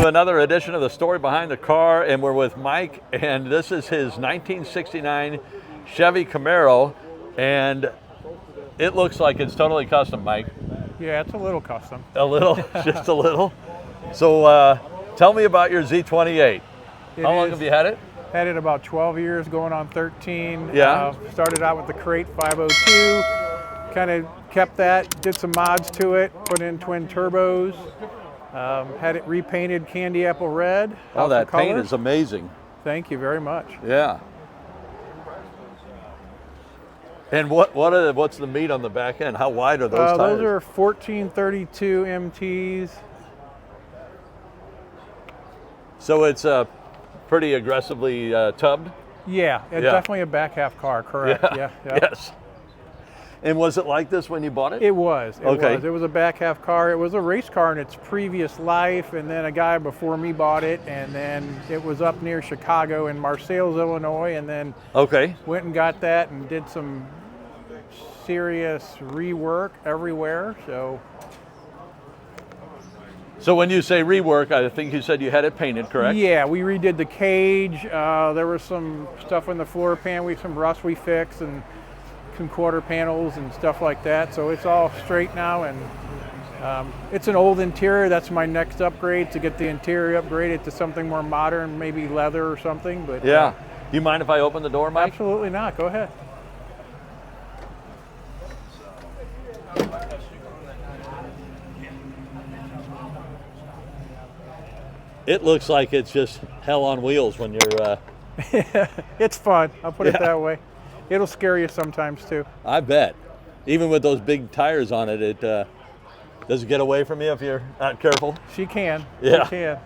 another edition of the Story Behind the Car, and we're with Mike, and this is his 1969 Chevy Camaro, and it looks like it's totally custom, Mike. Yeah, it's a little custom. A little, just a little. So tell me about your Z28. How long have you had it? Had it about 12 years, going on 13. Yeah. Started out with the Crate 502, kind of kept that, did some mods to it, put in twin turbos, had it repainted candy apple red. Oh, that paint is amazing. Thank you very much. Yeah. And what's the meat on the back end? How wide are those tires? Those are 1432 MTs. So it's pretty aggressively tubbed? Yeah, it's definitely a back half car, correct. Yeah. Yes. And was it like this when you bought it? It was. Okay. It was a back half car. It was a race car in its previous life, and then a guy before me bought it, and then it was up near Chicago in Marseilles, Illinois, and then went and got that and did some serious rework everywhere. So when you say rework, I think you said you had it painted, correct? Yeah, we redid the cage. There was some stuff in the floor pan, some rust we fixed, and some quarter panels and stuff like that. So it's all straight now, and it's an old interior. That's my next upgrade, to get the interior upgraded to something more modern, maybe leather or something. But yeah. Do you mind if I open the door, Mike? Absolutely not. Go ahead. It looks like it's just hell on wheels when you're... It's fun. I'll put it that way. It'll scare you sometimes too. I bet. Even with those big tires on it, it does it get away from you if you're not careful? She can. Yeah. She can.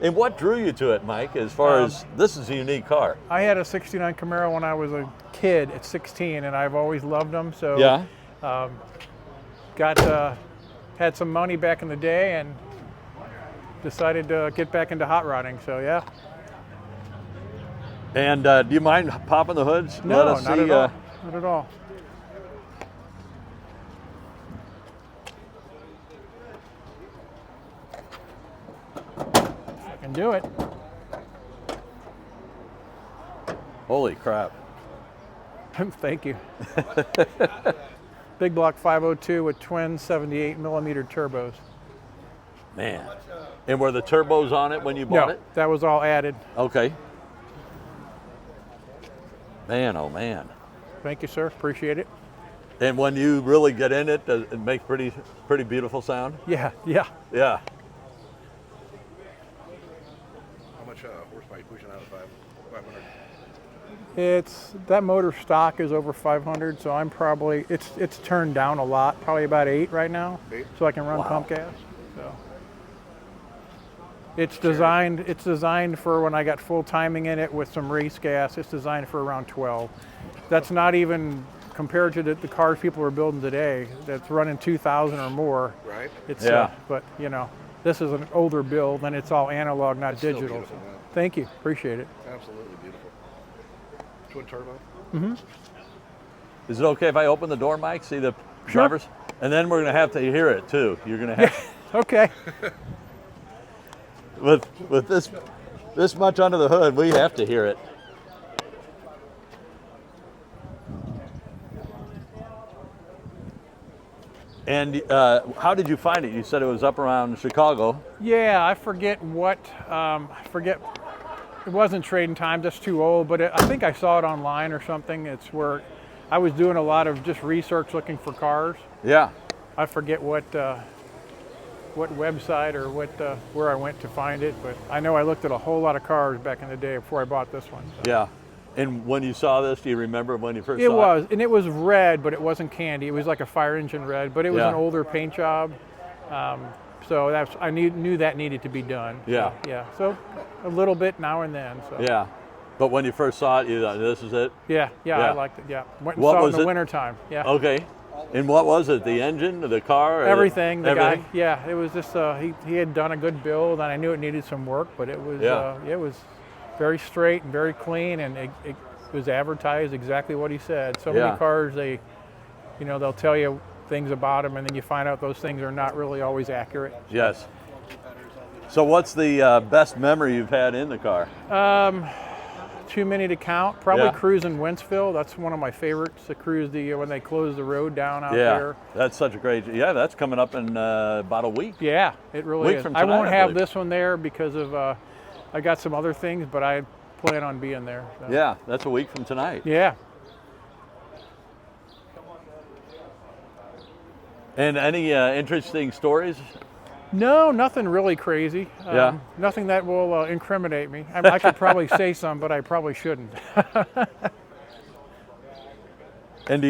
And what drew you to it, Mike, as far as this is a unique car? I had a 69 Camaro when I was a kid at 16, and I've always loved them. So had some money back in the day and decided to get back into hot rodding. So yeah. And do you mind popping the hoods? No, Let us not see, at all. Not at all. I can do it. Holy crap. Thank you. Big block 502 with twin 78 millimeter turbos. Man. And were the turbos on it when you bought it? That was all added. Okay. Man, oh man. Thank you, sir. Appreciate it. And when you really get in it, does it make pretty beautiful sound? Yeah. Yeah. How much horsepower are you pushing out of 500? That motor stock is over 500, so I'm probably it's turned down a lot, probably about 8 right now. 8? So I can run pump gas. So it's designed for when I got full timing in it with some race gas. It's designed for around 12. That's not even compared to the cars people are building today. That's running 2,000 or more. Right. It's but this is an older build, and it's all analog, not digital. Still beautiful, man. Thank you. Appreciate it. Absolutely beautiful. Twin turbo. Mm-hmm. Is it okay if I open the door, Mike? See the drivers? And then we're going to have to hear it too. You're going to have Okay. with this much under the hood, we have to hear it. And how did you find it? You said it was up around Chicago. Yeah, I forget what. It wasn't Trading Times. That's too old. But I think I saw it online or something. It's where I was doing a lot of just research looking for cars. Yeah. I forget what website or where I went to find it, but I know I looked at a whole lot of cars back in the day before I bought this one. So. Yeah. And when you saw this, do you remember when you first saw it? It was, and it was red, but it wasn't candy. It was like a fire engine red, but it was an older paint job. So I knew that needed to be done. Yeah. Yeah. So a little bit now and then. So. Yeah. But when you first saw it, you thought, this is it? Yeah, I liked it. Yeah. Went and saw it in the wintertime. Yeah. Okay. And what was it? The engine, the car? Everything. The guy. Yeah. It was just he had done a good build, and I knew it needed some work, but it was it was very straight and very clean, and it was advertised exactly what he said. So many cars, they'll tell you things about them, and then you find out those things are not really always accurate. Yes. So what's the best memory you've had in the car? Too many to count. Probably Yeah. cruising Wentzville. That's one of my favorites. To cruise when they close the road down out Yeah, there. that's such a great. Yeah, that's coming up in about a week. Yeah, it really Week is. from I tonight, won't I have believe. this one there because of I got some other things, but I plan on being there. So. Yeah, that's a week from tonight. Yeah. And any interesting stories? No, nothing really crazy. Yeah. Nothing that will incriminate me. I could probably say some, but I probably shouldn't. And do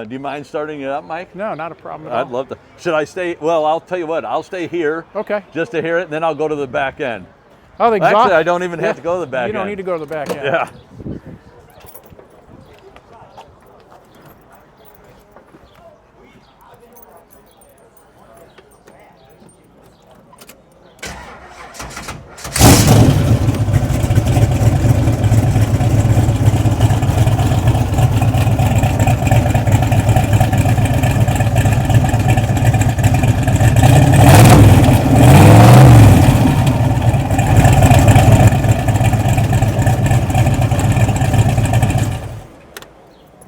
you mind starting it up, Mike? No, not a problem at all. I'd love to. Should I stay? Well, I'll tell you what. I'll stay here. Okay. Just to hear it, and then I'll go to the back end. Oh, the exhaust. Actually, I don't even have to go to the back end. You don't need to go to the back end. Yeah.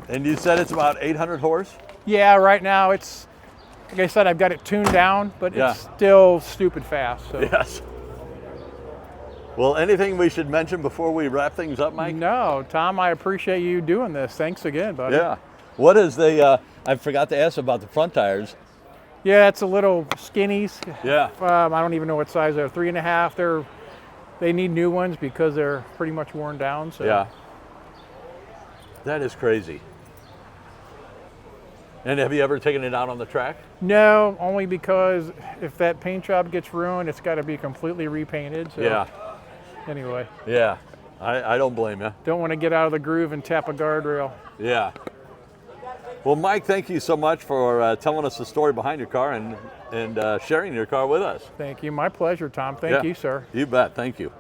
And you said it's about 800 horse? Yeah, right now it's, like I said, I've got it tuned down, but Yeah. it's still stupid fast. So. Yes. Well, anything we should mention before we wrap things up, Mike? No, Tom, I appreciate you doing this. Thanks again, buddy. Yeah. What is the, I forgot to ask about the front tires. Yeah, it's a little skinnies. Yeah. I don't even know what size they're. 3.5. They need new ones because they're pretty much worn down. So. Yeah. That is crazy. And have you ever taken it out on the track? No, only because if that paint job gets ruined, it's got to be completely repainted. So. Yeah. Anyway, Yeah. I don't blame you. don't want to get out of the groove and tap a guardrail. Yeah. Well, Mike, thank you so much for telling us the story behind your car and sharing your car with us. Thank you. My pleasure, Tom. Thank Yeah. you, sir. You bet. Thank you.